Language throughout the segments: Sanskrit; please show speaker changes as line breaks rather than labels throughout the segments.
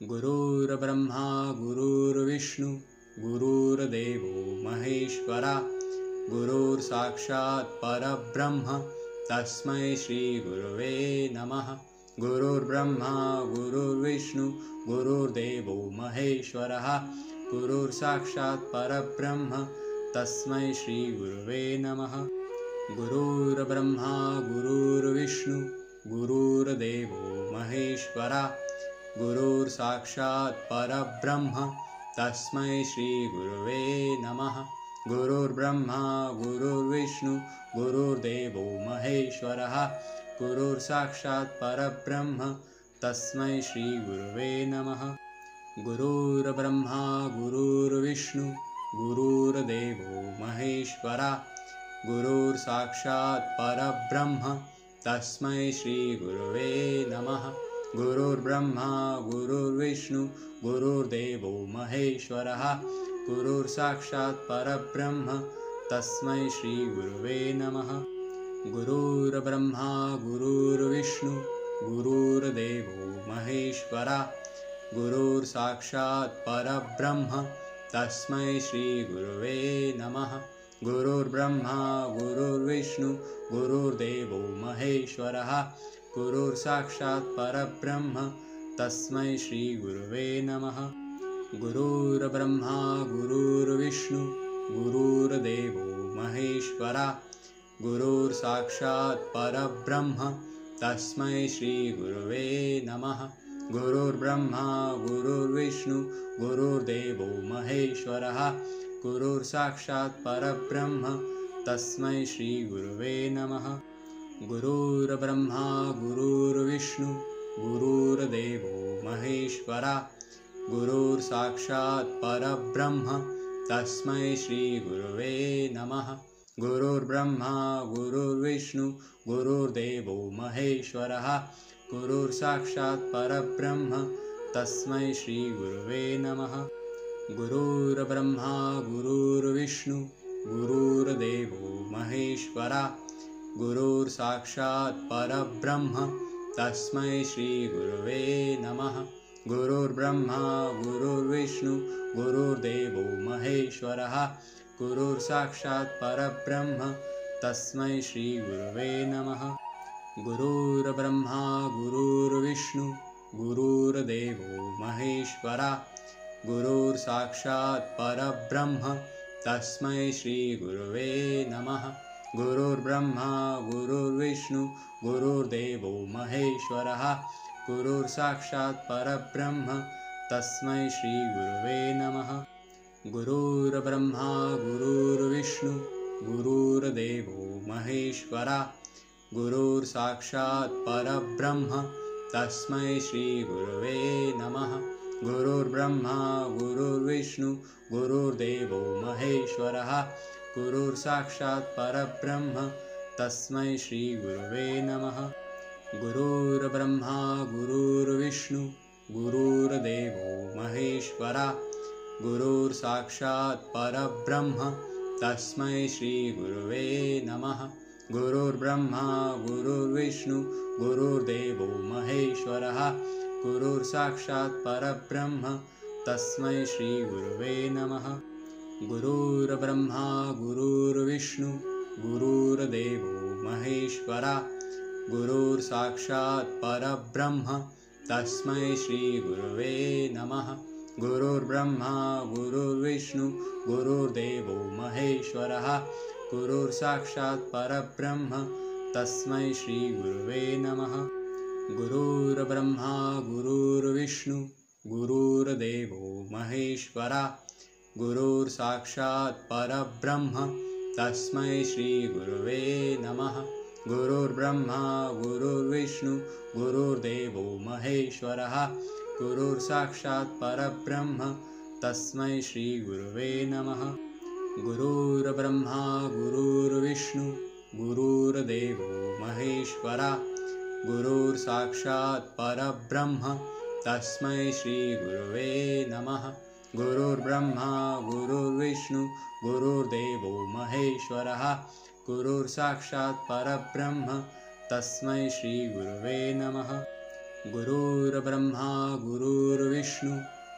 गुरुर्ब्रह्मा गुरुर्विष्णु गुरुर्देवो महेश्वरा गुरुर्साक्षात् परब्रह्म तस्मै श्रीगुरवे नमः। गुरुर्ब्रह्मा गुरुर्विष्णु गुरुर्देवो महेश्वरः गुरुर्साक्षात् परब्रह्म तस्मै श्रीगुरवे नमः। गुरुर्ब्रह्मा गुरुर्विष्णु गुरुर्देवो महेश्वरः गुरुर्साक्षात् परब्रह्म तस्मै श्रीगुरवे नमः। गुरुर्ब्रह्मा गुरुर्विष्णु गुरुर्देवो महेश्वरः गुरुर्साक्षात् परब्रह्म तस्मै श्रीगुरवे नमः। गुरुर्ब्रह्मा गुरुर्विष्णु गुरुर्देवो महेश्वरः गुरुर्साक्षात् परब्रह्म तस्मै श्रीगुरवे नमः। गुरुर्ब्रह्मा गुरुर्विष्णु गुरुर्देवो महेश्वरः गुरुर्साक्षात् परब्रह्म तस्मै श्रीगुरवे नमः। गुरुर्ब्रह्मा गुरुर्विष्णु गुरुर्देवो महेश्वरः गुरुर्साक्षात् परब्रह्म तस्मै श्रीगुरवे नमः। गुरुर्ब्रह्मा गुरुर्विष्णु गुरुर्देवो महेश्वरः गुरुर्साक्षात् परब्रह्म तस्मै श्रीगुरवे नमः। गुरुर्ब्रह्मा गुरुर्विष्णु गुरुर्देवो महेश्वरः गुरुर्साक्षात् परब्रह्म तस्मै श्रीगुरवे नमः। गुरुर्ब्रह्मा गुरुर्विष्णु गुरुर्देवो महेश्वरः गुरुर्साक्षात् परब्रह्म तस्मै श्रीगुरवे नमः। गुरुर्ब्रह्मा गुरुर्विष्णु गुरुर्देवो महेश्वरः गुरुर्साक्षात् परब्रह्म तस्मै श्रीगुरवे नमः। गुरुर्ब्रह्मा गुरुर्विष्णु गुरुर्देवो महेश्वरः गुरुर्साक्षात् परब्रह्म तस्मै श्रीगुरवे नमः। गुरुर्ब्रह्मा गुरुर्विष्णु गुरुर्देवो महेश्वरः गुरुर्साक्षात् परब्रह्म तस्मै श्रीगुरवे नमः। गुरुर्ब्रह्मा गुरुर्विष्णु गुरुर्देवो महेश्वरः गुरुर्साक्षात् परब्रह्म तस्मै श्रीगुरवे नमः। गुरुर्ब्रह्मा गुरुर्विष्णु गुरुर्देवो महेश्वरः गुरुर्साक्षात् परब्रह्म तस्मै श्रीगुरवे नमः। गुरुर्ब्रह्मा गुरुर्विष्णु गुरुर्देवो महेश्वरः गुरुर्साक्षात् परब्रह्म तस्मै श्रीगुरवे नमः। गुरुर्ब्रह्मा गुरुर्विष्णु गुरुर्देवो महेश्वरः गुरुर्साक्षात् परब्रह्म तस्मै श्रीगुरवे नमः। गुरुर्ब्रह्मा गुरुर्विष्णु गुरुर्देवो महेश्वरः गुरुर्साक्षात् परब्रह्म तस्मै श्रीगुरवे नमः। गुरुर्ब्रह्मा गुरुर्विष्णु गुरुर्देवो महेश्वरः गुरुर्साक्षात् परब्रह्म तस्मै श्रीगुरवे नमः। गुरुर्ब्रह्मा गुरुर्विष्णु गुरुर्देवो महेश्वरः गुरुर्साक्षात् परब्रह्म तस्मै श्रीगुरवे नमः। गुरुर्ब्रह्मा गुरुर्विष्णु गुरुर्देवो महेश्वरः गुरुर्साक्षात् परब्रह्म तस्मै श्रीगुरवे नमः। गुरुर्ब्रह्मा गुरुर्विष्णु गुरुर्देवो महेश्वरः गुरुर्साक्षात् परब्रह्म तस्मै श्रीगुरवे नमः। गुरुर्ब्रह्मा गुरुर्विष्णु गुरुर्देवो महेश्वरः गुरुर्साक्षात् परब्रह्म तस्मै श्रीगुरवे नमः। गुरुर्ब्रह्मा गुरुर्विष्णु गुरुर्देवो महेश्वरः गुरुर्साक्षात् परब्रह्म तस्मै श्रीगुरवे नमः। गुरुर्ब्रह्मा गुरुर्विष्णु गुरुर्देवो महेश्वरः गुरुर्साक्षात् परब्रह्म तस्मै श्रीगुरवे नमः। गुरुर्ब्रह्मा गुरुर्विष्णु गुरुर्देवो महेश्वरः गुरुर्साक्षात् परब्रह्म तस्मै श्रीगुरवे नमः। गुरुर्ब्रह्मा गुरुर्विष्णु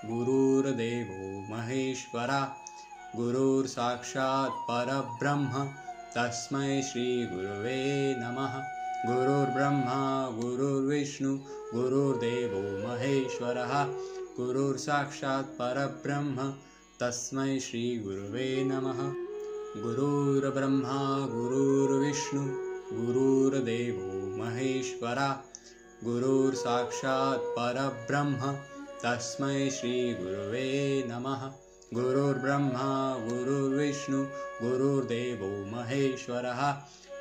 गुरुर्देवो महेश्वरा गुरुर्साक्षात् परब्रह्म तस्मै श्रीगुरवे नमः। गुरुर्ब्रह्मा गुरुर्विष्णु गुरुर्देवो महेश्वरः गुरुर्साक्षात् परब्रह्म तस्मै श्रीगुरवे नमः। गुरुर्ब्रह्मा गुरुर्विष्णु गुरुर्देवो महेश्वरा गुरुर्साक्षात् परब्रह्म तस्मै श्रीगुरवे नमः। गुरुर्ब्रह्मा गुरुर्विष्णु गुरुर्देवो महेश्वरः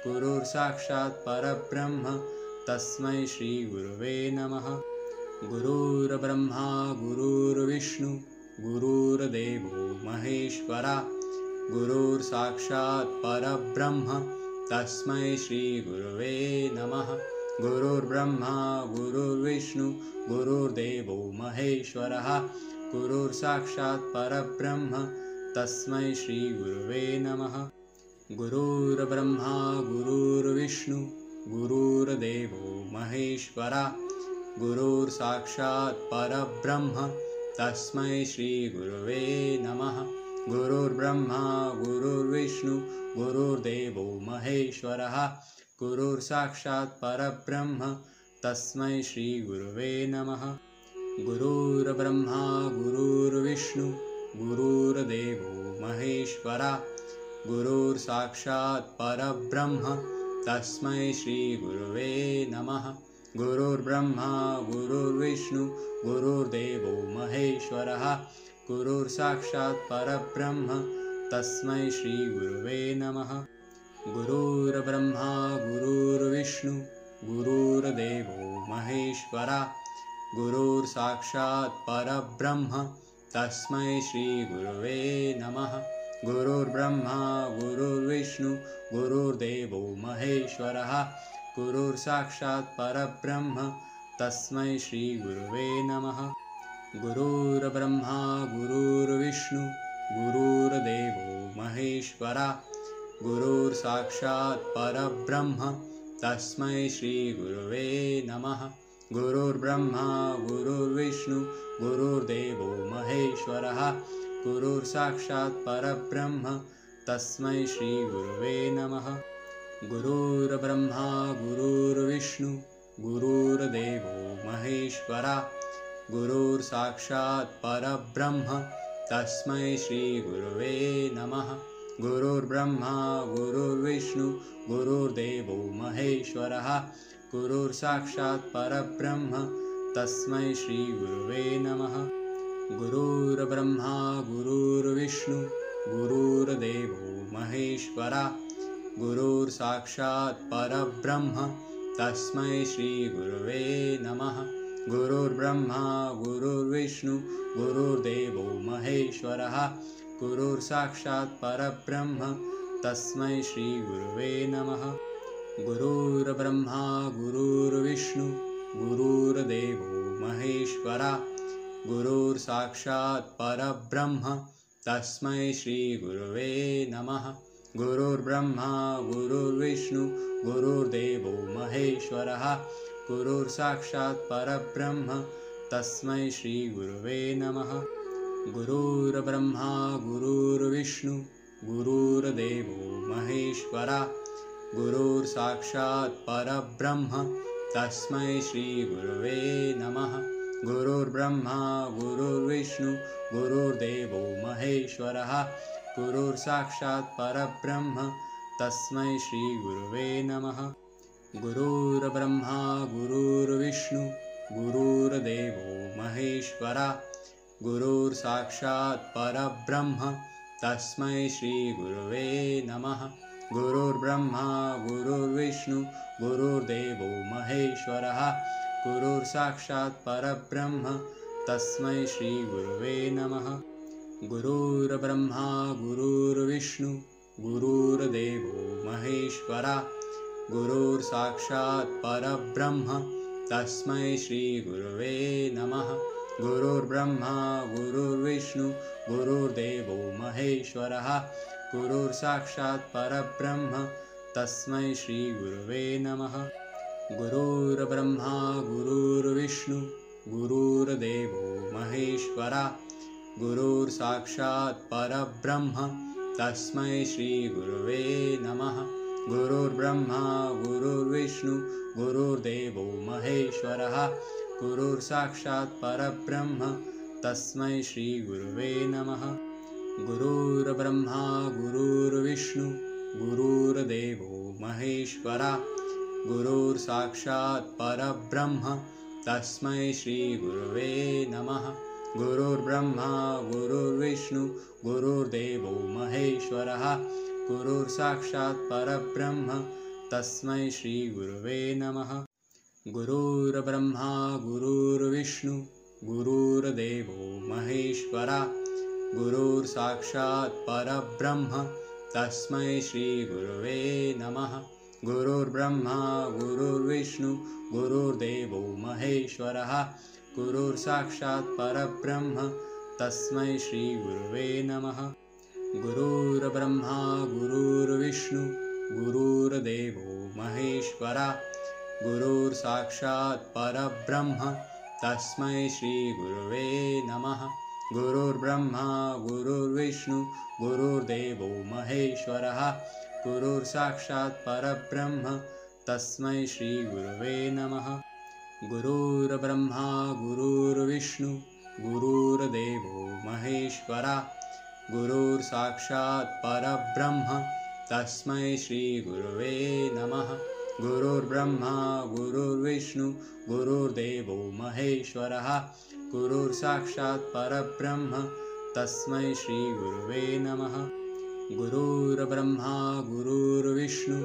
गुरुर्साक्षात् परब्रह्म तस्मै श्रीगुरवे नमः। गुरुर्ब्रह्मा गुरुर्विष्णु गुरुर्देवो महेश्वरा गुरुर्साक्षात् परब्रह्म तस्मै श्रीगुरवे नमः। गुरुर्ब्रह्मा गुरुर्विष्णु गुरुर्देवो महेश्वरः गुरुर्साक्षात् परब्रह्म तस्मै श्रीगुरवे नमः। गुरुर्ब्रह्मा गुरुर्विष्णु गुरुर्देवो महेश्वरा गुरुर्साक्षात् परब्रह्म तस्मै श्रीगुरवे नमः। गुरुर्ब्रह्मा गुरुर्विष्णु गुरुर्देवो महेश्वरः गुरुर्साक्षात् परब्रह्म तस्मै श्रीगुरवे नमः। गुरुर्ब्रह्मा गुरुर्विष्णु गुरुर्देवो महेश्वरा गुरुर्साक्षात् परब्रह्म तस्मै श्रीगुरवे नमः। गुरुर्ब्रह्मा गुरुर्विष्णु गुरुर्देवो महेश्वरः गुरुर्साक्षात् परब्रह्म तस्मै श्रीगुरवे नमः। गुरुर्ब्रह्मा गुरुर्विष्णु गुरुर्देवो महेश्वरा गुरुर्साक्षात् परब्रह्म तस्मै श्रीगुरवे नमः। गुरुर्ब्रह्मा गुरुर्विष्णु गुरुर्देवो महेश्वरः गुरुर्साक्षात् परब्रह्म तस्मै श्रीगुरवे नमः। गुरुर्ब्रह्मा गुरुर्विष्णु गुरुर्देवो महेश्वरा गुरुर्साक्षात् परब्रह्म तस्मै श्रीगुरवे नमः। गुरुर्ब्रह्मा गुरुर्विष्णु गुरुर्देवो महेश्वरः गुरुर्साक्षात् परब्रह्म तस्मै श्रीगुरवे नमः। गुरुर्ब्रह्मा गुरुर्विष्णु गुरुर्देवो महेश्वरा गुरुर्साक्षात् परब्रह्म तस्मै श्रीगुरवे नमः। गुरुर्ब्रह्मा गुरुर्विष्णु गुरुर्देवो महेश्वरः गुरुर्साक्षात् परब्रह्म तस्मै श्रीगुरवे नमः। गुरुर्ब्रह्मा गुरुर्विष्णु गुरुर्देवो महेश्वरा गुरुर्साक्षात् परब्रह्म तस्मै श्रीगुरवे नमः। गुरुर्ब्रह्मा गुरुर्विष्णु गुरुर्देवो महेश्वरः गुरुर्साक्षात् परब्रह्म तस्मै श्रीगुरवे नमः। गुरुर्ब्रह्मा गुरुर्विष्णु गुरुर्देवो महेश्वरा गुरुर्साक्षात् परब्रह्म तस्मै श्रीगुरवे नमः। गुरुर्ब्रह्मा गुरुर्विष्णु गुरुर्देवो महेश्वरः गुरुर्साक्षात् परब्रह्म तस्मै श्रीगुरवे नमः। गुरुर्ब्रह्मा गुरुर्विष्णु गुरुर्देवो महेश्वरा गुरुर्साक्षात् परब्रह्म तस्मै श्रीगुरवे नमः। गुरुर्ब्रह्मा गुरुर्विष्णु गुरुर्देवो महेश्वरः गुरुर्साक्षात् परब्रह्म तस्मै श्रीगुरवे नमः। गुरुर्ब्रह्मा गुरुर्विष्णु गुरुर्देवो महेश्वरा गुरुर्साक्षात् परब्रह्म तस्मै श्रीगुरवे नमः। गुरुर्ब्रह्मा गुरुर्विष्णु गुरुर्देवो महेश्वरः गुरुर्साक्षात् परब्रह्म तस्मै श्रीगुरवे नमः। गुरुर्ब्रह्मा गुरुर्विष्णु गुरुर्देवो महेश्वरा गुरुर्साक्षात् परब्रह्म तस्मै श्रीगुरवे नमः। गुरुर्ब्रह्मा गुरुर्विष्णु गुरुर्देवो महेश्वरः गुरुर्साक्षात् परब्रह्म तस्मै श्रीगुरवे नमः। गुरुर्ब्रह्मा गुरुर्विष्णु गुरुर्देवो महेश्वरा गुरुर्साक्षात् परब्रह्म तस्मै श्रीगुरवे नमः। गुरुर्ब्रह्मा गुरुर्विष्णु गुरुर्देवो महेश्वरः गुरुर्साक्षात् परब्रह्म तस्मै श्रीगुरवे नमः। गुरुर्ब्रह्मा गुरुर्विष्णु गुरुर्देवो महेश्वरः गुरुर्साक्षात् परब्रह्म तस्मै श्रीगुरवे नमः। गुरुर्ब्रह्मा गुरुर्विष्णु गुरुर्देवो महेश्वरः गुरुर्साक्षात् परब्रह्म तस्मै श्रीगुरवे नमः। गुरुर्ब्रह्मा गुरुर्विष्णु गुरुर्देवो महेश्वरः गुरुर्साक्षात् परब्रह्म तस्मै श्रीगुरवे नमः। गुरुर्ब्रह्मा गुरुर्विष्णु गुरुर्देवो महेश्वरः गुरुर्साक्षात् परब्रह्म तस्मै श्रीगुरवे नमः। गुरुर्ब्रह्मा गुरुर्विष्णु गुरुर्देवो महेश्वरः गुरुर्साक्षात् परब्रह्म तस्मै श्रीगुरवे नमः। गुरुर्ब्रह्मा गुरुर्विष्णु गुरुर्देवो महेश्वरः गुरुर्साक्षात् परब्रह्म तस्मै श्रीगुरवे नमः। गुरुर्ब्रह्मा गुरुर्विष्णु गुरुर्देवो महेश्वरः गुरुर्साक्षात् परब्रह्म तस्मै श्रीगुरवे नमः। गुरुर्ब्रह्मा गुरुर्विष्णु गुरुर्देवो महेश्वरः गुरुर्साक्षात् परब्रह्म तस्मै श्रीगुरवे नमः। गुरुर्ब्रह्मा गुरुर्विष्णु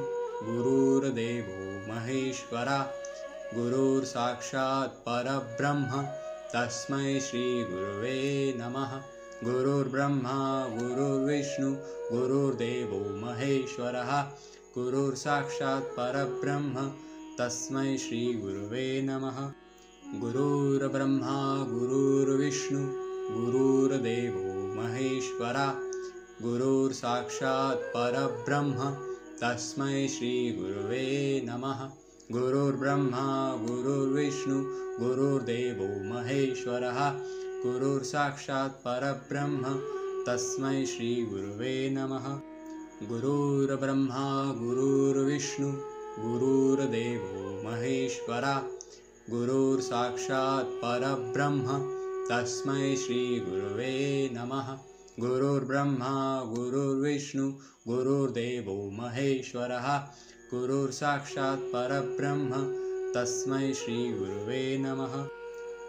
गुरुर्देवो महेश्वरः गुरुर्साक्षात् परब्रह्म तस्मै श्रीगुरवे नमः। गुरुर्ब्रह्मा गुरुर्विष्णु गुरुर्देवो महेश्वरः गुरुर्साक्षात् परब्रह्म तस्मै श्रीगुरवे नमः। गुरुर्ब्रह्मा गुरुर्विष्णु गुरुर्देवो महेश्वरः गुरुर्साक्षात् परब्रह्म तस्मै श्रीगुरवे नमः। गुरुर्ब्रह्मा गुरुर्विष्णु गुरुर्देवो महेश्वरः गुरुर्साक्षात् परब्रह्म तस्मै श्रीगुरवे नमः। गुरुर्ब्रह्मा गुरुर्विष्णु गुरुर्देवो महेश्वरः गुरुर्साक्षात् परब्रह्म तस्मै श्रीगुरवे नमः। गुरुर्ब्रह्मा गुरुर्विष्णु गुरुर्देवो महेश्वरः गुरुर्साक्षात् परब्रह्म तस्मै श्रीगुरवे नमः।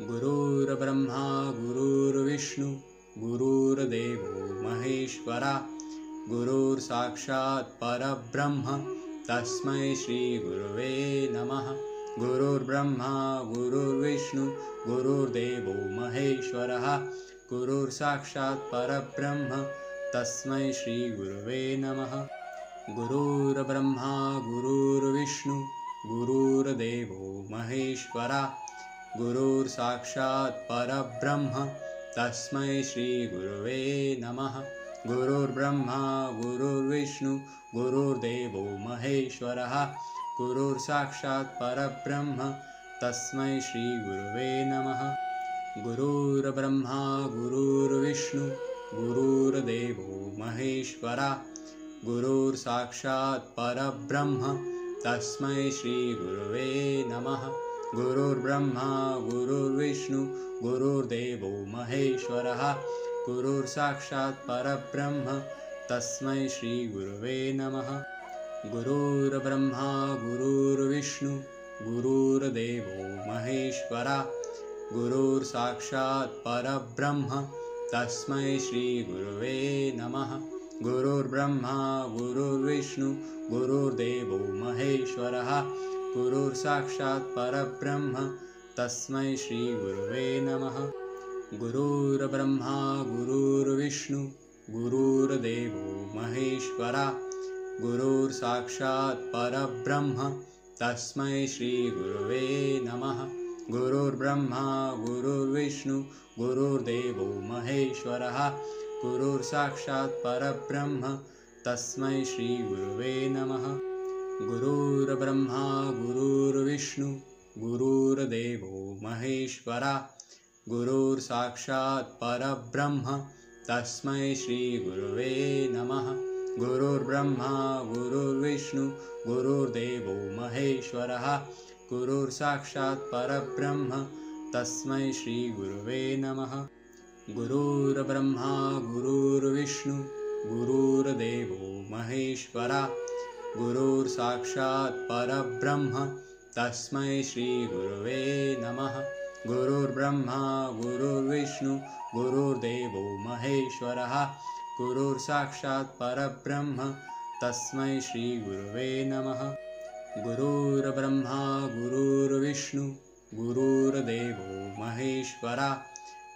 गुरुर्ब्रह्मा गुरुर्विष्णु गुरुर्देवो महेश्वरः गुरुर्साक्षात् परब्रह्म तस्मै श्रीगुरवे नमः। गुरुर्ब्रह्मा गुरुर्विष्णु गुरुर्देवो महेश्वरः गुरुर्साक्षात् परब्रह्म तस्मै श्रीगुरवे नमः। गुरुर्ब्रह्मा गुरुर्विष्णु गुरुर्देवो महेश्वरः गुरुर्साक्षात् परब्रह्म तस्मै श्रीगुरवे नमः। गुरुर्ब्रह्मा गुरुर्विष्णु गुरुर्देवो महेश्वरः गुरुर्साक्षात् परब्रह्म तस्मै श्रीगुरवे नमः। गुरुर्ब्रह्मा गुरुर्विष्णु गुरुर्देवो महेश्वरः गुरुर्साक्षात् परब्रह्म तस्मै श्रीगुरवे नमः। गुरुर्ब्रह्मा गुरुर्विष्णु गुरुर्देवो महेश्वरः गुरुर्साक्षात् परब्रह्म तस्मै श्रीगुरवे नमः। गुरुर्ब्रह्मा गुरुर्विष्णु गुरुर्देवो महेश्वरः गुरुर्साक्षात् परब्रह्म तस्मै श्रीगुरवे नमः। गुरुर्ब्रह्मा गुरुर्विष्णु गुरुर्देवो महेश्वरः गुरुर्साक्षात् परब्रह्म तस्मै श्रीगुरवे नमः। गुरुर्ब्रह्मा गुरुर्विष्णु गुरुर्देवो महेश्वरः गुरुर्साक्षात् परब्रह्म तस्मै श्रीगुरवे नमः। गुरुर्ब्रह्मा गुरुर्विष्णु गुरुर्देवो महेश्वरः गुरुर्साक्षात् परब्रह्म तस्मै श्रीगुरवे नमः। गुरुर्ब्रह्मा गुरुर्विष्णु गुरुर्देवो महेश्वरा गुरुर्साक्षात् परब्रह्म तस्मै श्रीगुरुवे नमः। गुरुर्ब्रह्मा गुरुर्विष्णु गुरुर्देवो महेश्वरः गुरुर्साक्षात् परब्रह्म तस्मै श्रीगुरुवे नमः। गुरुर्ब्रह्मा गुरुर्विष्णु गुरुर्देवो महेश्वरा गुरुर्साक्षात् परब्रह्म तस्मै श्रीगुरुवे नमः। गुरुर्ब्रह्मा गुरुर्विष्णु गुरुर्देवो महेश्वरः गुरुर्साक्षात् परब्रह्म तस्मै श्रीगुरुवे नमः। गुरुर्ब्रह्मा गुरुर्विष्णु गुरुर्देवो महेश्वरा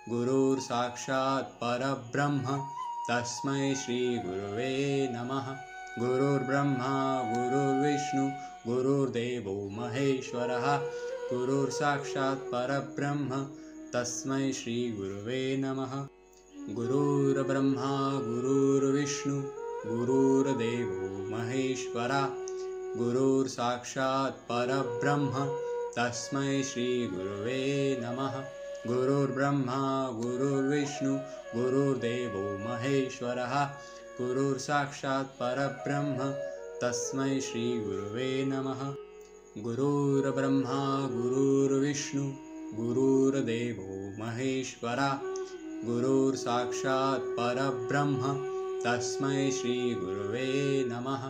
गुरुर्साक्षात् परब्रह्म तस्मै श्रीगुरुवे नमः। गुरुर्ब्रह्मा गुरुर्विष्णु गुरुर्देवो महेश्वरः गुरुर्साक्षात् परब्रह्म तस्मै श्रीगुरुवे नमः। गुरुर्ब्रह्मा गुरुर्विष्णु गुरुर्देवो महेश्वरा गुरुर्साक्षात् परब्रह्म तस्मै श्रीगुरुवे नमः। गुरुर्ब्रह्मा गुरुर्विष्णु गुरुर्देवो महेश्वरः गुरुर्साक्षात् परब्रह्म तस्मै श्रीगुरुवे नमः। गुरुर्ब्रह्मा गुरुर्विष्णु गुरुर्देवो महेश्वरा गुरुर्साक्षात् परब्रह्म तस्मै श्रीगुरुवे नमः।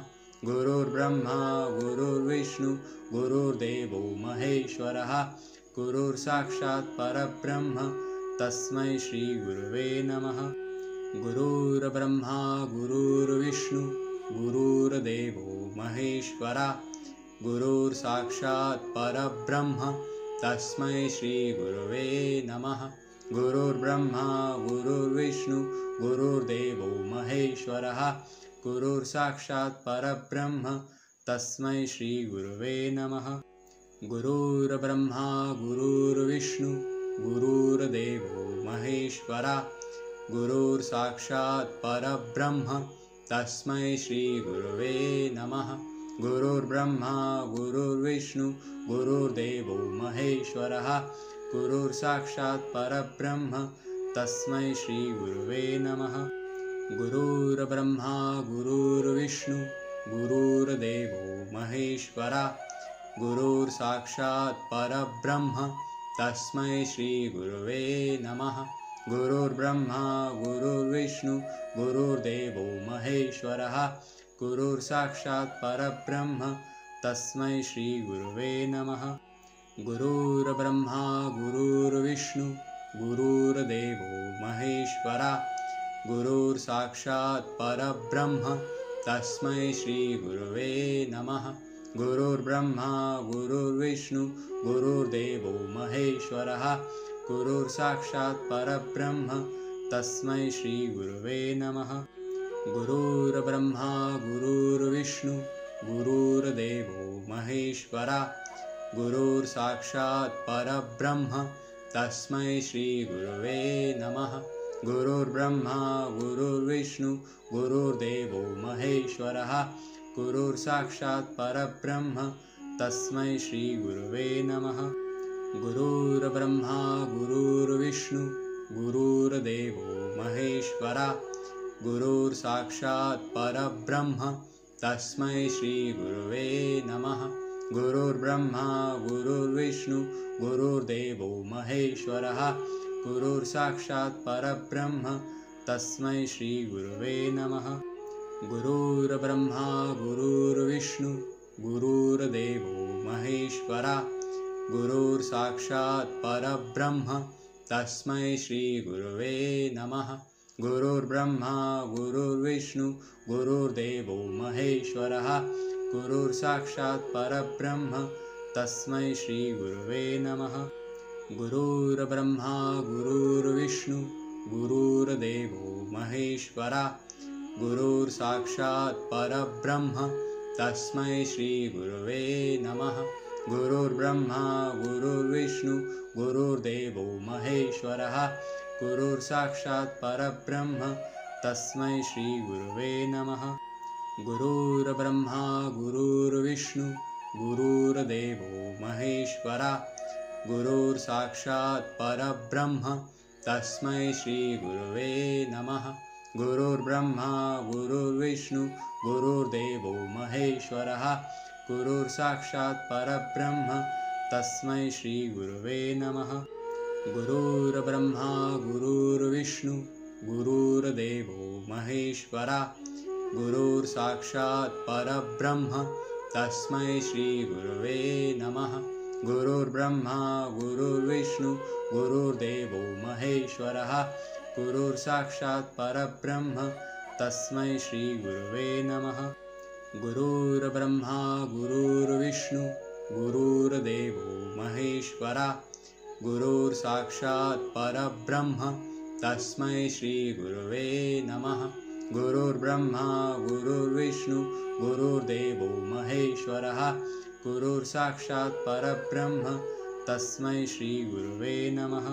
गुरुर्ब्रह्मा गुरुर्विष्णु गुरुर्देवो महेश्वरः गुरुर्साक्षात् परब्रह्म तस्मै श्रीगुरुवे नमः। गुरुर्ब्रह्मा गुरुर्विष्णु गुरुर्देवो महेश्वरा गुरुर्साक्षात् परब्रह्म तस्मै श्रीगुरुवे नमः। गुरुर्ब्रह्मा गुरुर्विष्णु गुरुर्देवो महेश्वरः गुरुर्साक्षात् परब्रह्म तस्मै श्रीगुरुवे नमः। गुरुर्ब्रह्मा गुरुर्विष्णु गुरुर्देवो महेश्वरा गुरुर्साक्षात् परब्रह्म तस्मै श्रीगुरुवे नमः। गुरुर्ब्रह्मा गुरुर्विष्णु गुरुर्देवो महेश्वरः गुरुर्साक्षात् परब्रह्म तस्मै श्रीगुरुवे नमः। गुरुर्ब्रह्मा गुरुर्विष्णु गुरुर्देवो महेश्वरा गुरुर्साक्षात् परब्रह्म तस्मै श्रीगुरुवे नमः। गुरुर्ब्रह्मा गुरुर्विष्णु गुरुर्देवो महेश्वरः गुरुर्साक्षात् परब्रह्म तस्मै श्रीगुरुवे नमः। गुरुर्ब्रह्मा गुरुर्विष्णु गुरुर्देवो महेश्वरा गुरुर्साक्षात् परब्रह्म तस्मै श्रीगुरुवे नमः। गुरुर्ब्रह्मा गुरुर्विष्णु गुरुर्देवो महेश्वरः गुरुर्साक्षात् परब्रह्म तस्मै श्रीगुरुवे नमः। गुरुर्ब्रह्मा गुरुर्विष्णु गुरुर्देवो महेश्वरा गुरुर्साक्षात् परब्रह्म तस्मै श्रीगुरुवे नमः। गुरुर्ब्रह्मा गुरुर्विष्णु गुरुर्देवो महेश्वरः गुरुर्साक्षात् परब्रह्म तस्मै श्रीगुरुवे नमः। गुरुर्ब्रह्मा गुरुर्विष्णु गुरुर्देवो महेश्वरा गुरुर्साक्षात् परब्रह्म तस्मै श्रीगुरुवे नमः। गुरुर्ब्रह्मा गुरुर्विष्णु गुरुर्देवो महेश्वरः गुरुर्साक्षात् परब्रह्म तस्मै श्रीगुरुवे नमः। गुरुर्ब्रह्मा गुरुर्विष्णु गुरुर्देवो महेश्वरा गुरुर्साक्षात् परब्रह्म तस्मै श्रीगुरुवे नमः। गुरुर्ब्रह्मा गुरुर्विष्णु गुरुर्देवो महेश्वरः गुरुर्साक्षात् परब्रह्म तस्मै श्रीगुरुवे नमः। गुरुर्ब्रह्मा गुरुर्विष्णु गुरुर्देवो महेश्वरा गुरुर्साक्षात् परब्रह्म तस्मै श्रीगुरुवे नमः। गुरुर्ब्रह्मा गुरुर्विष्णु गुरुर्देवो महेश्वरः गुरुर्साक्षात् परब्रह्म तस्मै श्रीगुरुवे नमः। गुरुर्ब्रह्मा गुरुर्विष्णु गुरुर्देवो महेश्वरा गुरुर्साक्षात् परब्रह्म तस्मै श्रीगुरवे नमः। गुरुर्ब्रह्मा गुरुर्विष्णु गुरुर्देवो महेश्वरः गुरुर्साक्षात् परब्रह्म तस्मै श्रीगुरवे नमः। गुरुर्ब्रह्मा गुरुर्विष्णु गुरुर्देवो महेश्वरः गुरुर्साक्षात् परब्रह्म तस्मै श्रीगुरवे नमः। गुरुर्ब्रह्मा गुरुर्विष्णु गुरुर्देवो महेश्वरः गुरुर्साक्षात् परब्रह्म तस्मै श्रीगुरवे नमः। गुरुर्ब्रह्मा गुरुर्विष्णु गुरुर्देवो महेश्वरः गुरुर्साक्षात् परब्रह्म तस्मै श्रीगुरवे नमः। गुरुर्ब्रह्मा गुरुर्विष्णु गुरुर्देवो महेश्वरः गुरुर्साक्षात् परब्रह्म तस्मै श्रीगुरवे नमः।